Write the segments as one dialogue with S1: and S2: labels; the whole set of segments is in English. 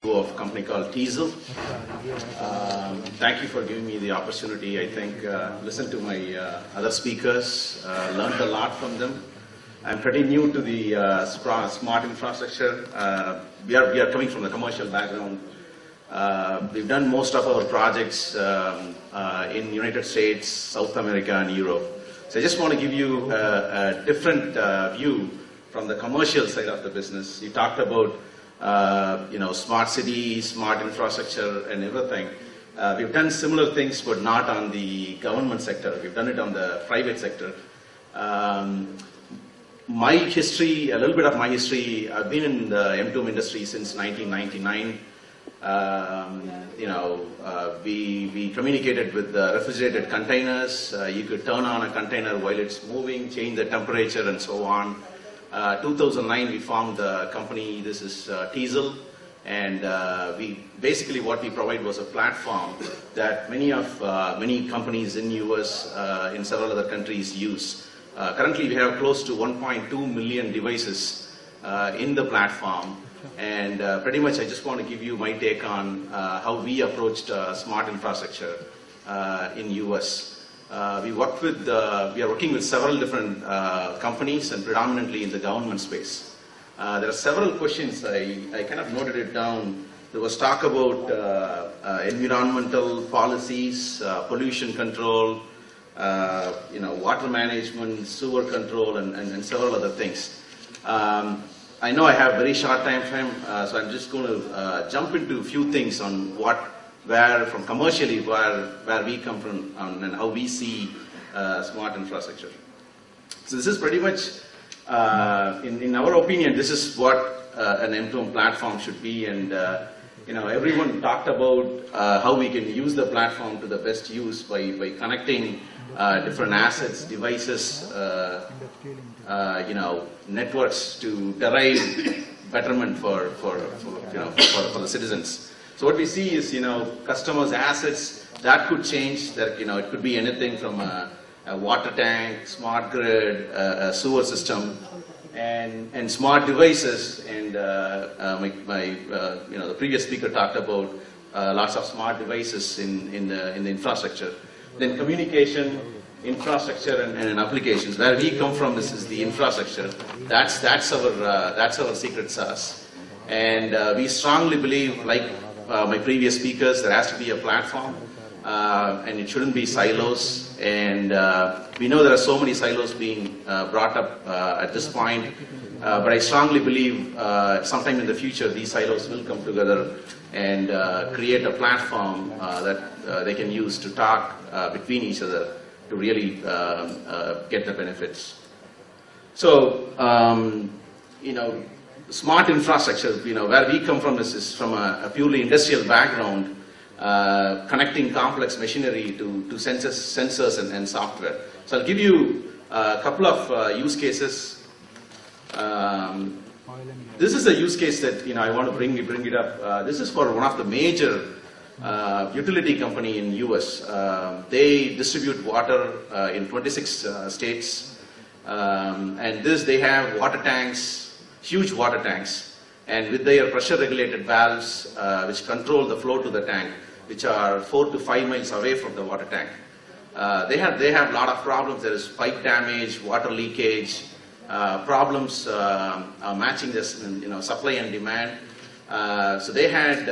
S1: of a company called Teezle. Thank you for giving me the opportunity. I think listen to my other speakers, learned a lot from them. I'm pretty new to the smart infrastructure. We are coming from the commercial background. We've done most of our projects in United States, South America, and Europe. So I just want to give you a different view from the commercial side of the business. You talked about smart cities, smart infrastructure, and everything. We've done similar things, but not on the government sector. We've done it on the private sector. My history, a little bit of my history, I've been in the M2M industry since 1999. We communicated with the refrigerated containers. You could turn on a container while it's moving, change the temperature, and so on. 2009, we formed the company. This is Teezle, and basically what we provide was a platform that many companies in US, in several other countries use. Currently, we have close to 1.2 million devices in the platform, and pretty much I just want to give you my take on how we approached smart infrastructure in US. We are working with several different companies and predominantly in the government space. There are several questions, I kind of noted it down. There was talk about environmental policies, pollution control, water management, sewer control, and several other things. I know I have very short time frame, so I'm just going to jump into a few things on from commercially where we come from and how we see smart infrastructure. So this is pretty much, in our opinion, this is what an M2M platform should be, and everyone talked about how we can use the platform to the best use by connecting different assets, devices, networks to derive betterment for the citizens. So what we see is, customers' assets that could change. That it could be anything from a water tank, smart grid, a sewer system, and smart devices. And the previous speaker talked about lots of smart devices in the infrastructure. Then communication, infrastructure, and applications. Where we come from, this is the infrastructure. That's our secret sauce. And we strongly believe, like my previous speakers, there has to be a platform, and it shouldn't be silos. And we know there are so many silos being brought up at this point, but I strongly believe sometime in the future these silos will come together and create a platform that they can use to talk between each other to really get the benefits. So, smart infrastructure, where we come from is from a purely industrial background, connecting complex machinery to sensors and software. So I'll give you a couple of use cases. This is a use case that I want to bring it up. This is for one of the major utility company in US. They distribute water in 26 states, and they have water tanks. Huge water tanks, and with their pressure regulated valves which control the flow to the tank, which are 4 to 5 miles away from the water tank. They have a lot of problems. There is pipe damage, water leakage, problems matching this supply and demand. So they had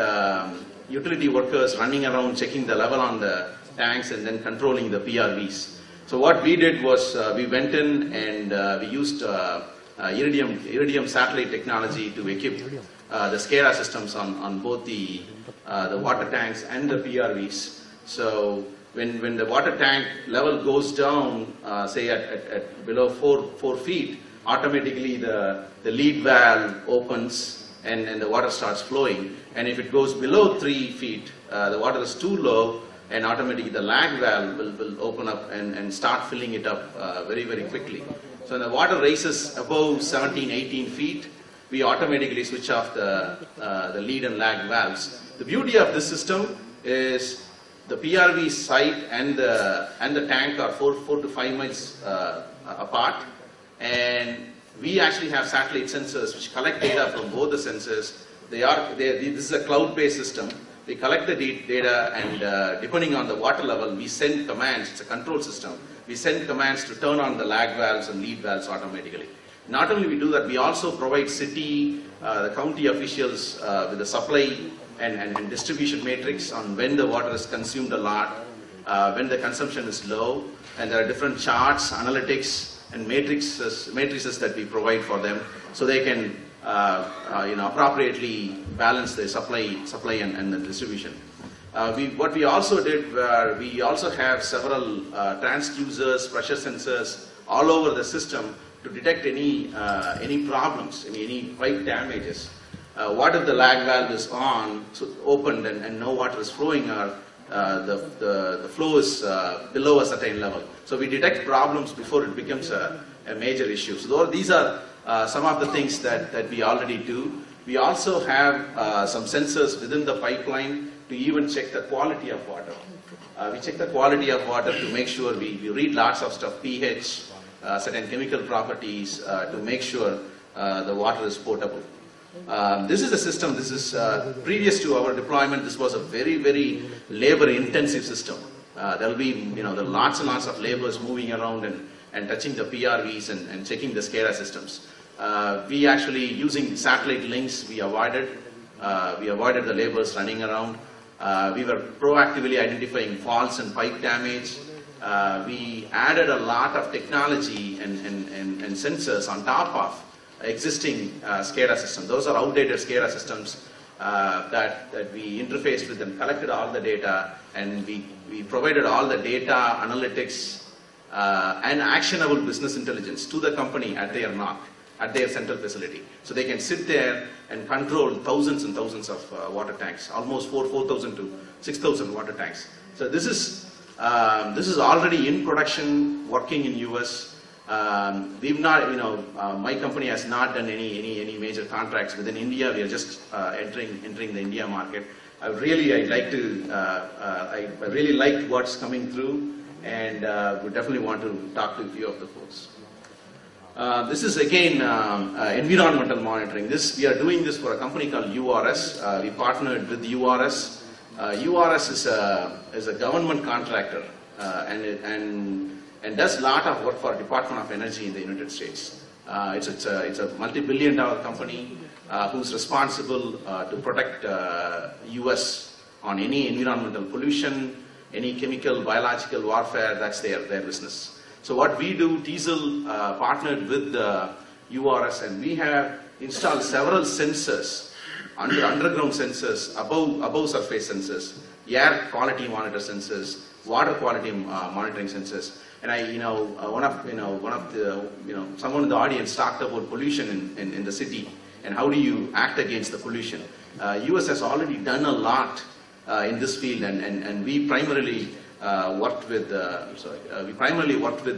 S1: utility workers running around checking the level on the tanks and then controlling the PRVs. So what we did was we went in and we used Iridium satellite technology to equip the SCADA systems on both the water tanks and the PRVs. So when the water tank level goes down, say at below 4 feet, automatically the lead valve opens and the water starts flowing. And if it goes below 3 feet, the water is too low, and automatically the lag valve will open up and start filling it up very, very quickly. So when the water raises above 17, 18 feet, we automatically switch off the lead and lag valves. The beauty of this system is the PRV site and the tank are 4 to 5 miles apart, and we actually have satellite sensors which collect data from both the sensors, This is a cloud-based system. We collect the data, and depending on the water level, we send commands. It's a control system. We send commands to turn on the lag valves and lead valves automatically. Not only we do that, we also provide city, the county officials with the supply and distribution matrix on when the water is consumed a lot, when the consumption is low, and there are different charts, analytics, and matrices that we provide for them, so they can appropriately balance the supply and the distribution. What we also did, we also have several transducers, pressure sensors all over the system to detect any problems, any pipe damages. What if the lag valve is opened and no water is flowing, or the flow is below a certain level? So we detect problems before it becomes a major issue. So these are some of the things that we already do. We also have some sensors within the pipeline to even check the quality of water. We check the quality of water to make sure we read lots of stuff, pH, certain chemical properties, to make sure the water is potable. This is a system. This is previous to our deployment. This was a very, very labor-intensive system. There will be lots and lots of laborers moving around and touching the PRVs and checking the SCADA systems. We actually, using satellite links, we avoided the laborers running around. We were proactively identifying faults and pipe damage. We added a lot of technology and sensors on top of existing SCADA systems. Those are outdated SCADA systems that we interfaced with and collected all the data, and we provided all the data, analytics, and actionable business intelligence to the company at their NOC, at their central facility. So they can sit there and control thousands and thousands of water tanks, almost 4,000 to 6,000 water tanks. So this is already in production, working in US. We've not, my company has not done any major contracts within India. We are just entering the India market. I really like what's coming through, and we definitely want to talk to a few of the folks. This is again environmental monitoring. We are doing this for a company called URS. We partnered with URS. URS is a government contractor, and does a lot of work for Department of Energy in the United States. It's a multi-billion-dollar company who's responsible to protect US on any environmental pollution, any chemical, biological warfare. That's their business. So what we do, Teezle partnered with URS, and we have installed several sensors, underground sensors, above surface sensors, air quality monitor sensors, water quality monitoring sensors. And someone in the audience talked about pollution in the city and how do you act against the pollution. US has already done a lot in this field, and we primarily worked with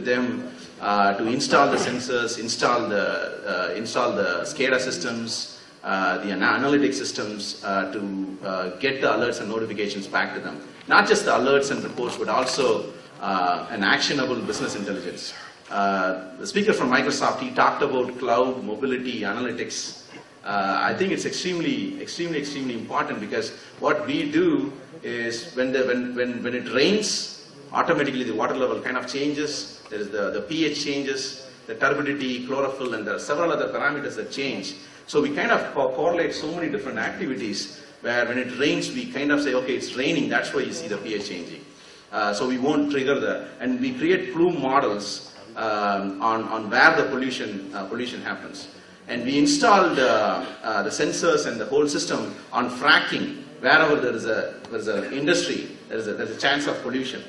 S1: them to install the sensors, install the SCADA systems, the analytic systems to get the alerts and notifications back to them. Not just the alerts and reports, but also an actionable business intelligence. The speaker from Microsoft, he talked about cloud, mobility, analytics. I think it's extremely important, because what we do is when it rains, automatically the water level kind of changes. There is the pH changes, the turbidity, chlorophyll, and there are several other parameters that change. So we kind of correlate so many different activities where when it rains, we kind of say, okay, it's raining, that's why you see the pH changing. So we won't trigger and we create plume models on where the pollution happens. And we installed the sensors and the whole system on fracking. Wherever there is an industry, there's a chance of pollution.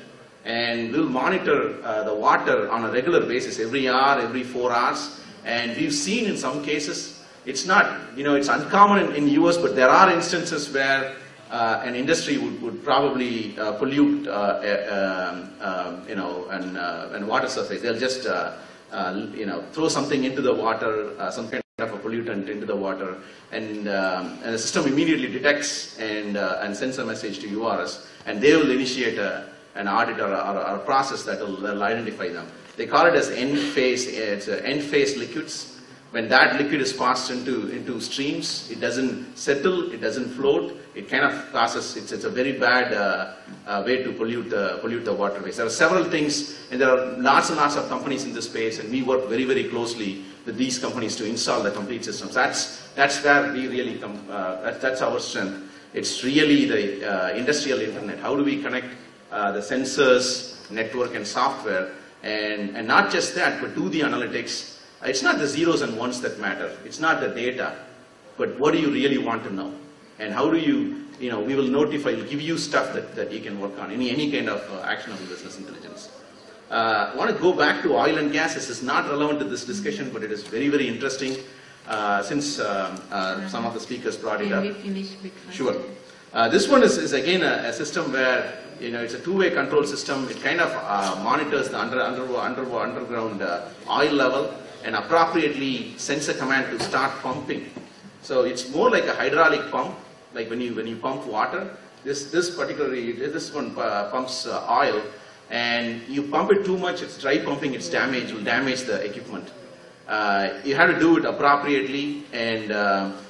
S1: And we'll monitor the water on a regular basis, every hour, every 4 hours. And we've seen in some cases, it's not, it's uncommon in US, but there are instances where an industry would probably pollute, and water surface. They'll just, throw something into the water, some kind of a pollutant into the water, and the system immediately detects and sends a message to URS, and they will initiate an audit or a process that will identify them. They call it as end phase. It's end phase liquids. When that liquid is passed into streams, it doesn't settle, it doesn't float, it kind of causes, it's a very bad way to pollute the waterways. There are several things, and there are lots and lots of companies in this space, and we work very, very closely with these companies to install the complete systems. That's where we really come, that's our strength. It's really the industrial internet. How do we connect the sensors, network, and software, and not just that, but do the analytics. It's not the zeros and ones that matter. It's not the data, but what do you really want to know? And how do you, we will notify, we'll give you stuff that you can work on, any kind of actionable business intelligence. I want to go back to oil and gas. This is not relevant to this discussion, but it is very, very interesting since some of the speakers brought it up.
S2: Can we finish a bit faster?
S1: Sure. This one is again a system where it's a two-way control system. It kind of monitors the underground oil level and appropriately sends a command to start pumping. So it's more like a hydraulic pump, like when you pump water. This one pumps oil, and you pump it too much, it's dry pumping, it's damage, will damage the equipment. You have to do it appropriately, and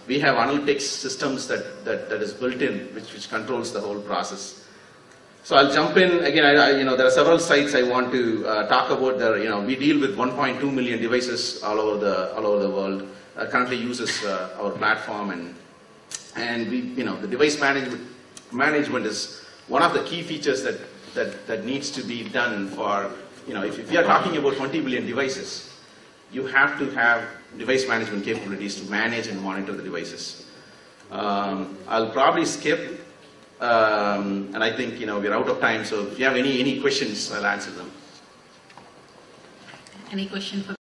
S1: we have analytics systems that is built in, which controls the whole process. So I'll jump in again. There are several sites I want to talk about. There, we deal with 1.2 million devices all over the world. Currently uses our platform, and we, the device management is one of the key features that needs to be done for, if you are talking about 20 billion devices, you have to have device management capabilities to manage and monitor the devices. I'll probably skip. And I think we're out of time, so if you have any questions, I'll answer them.
S2: Any question for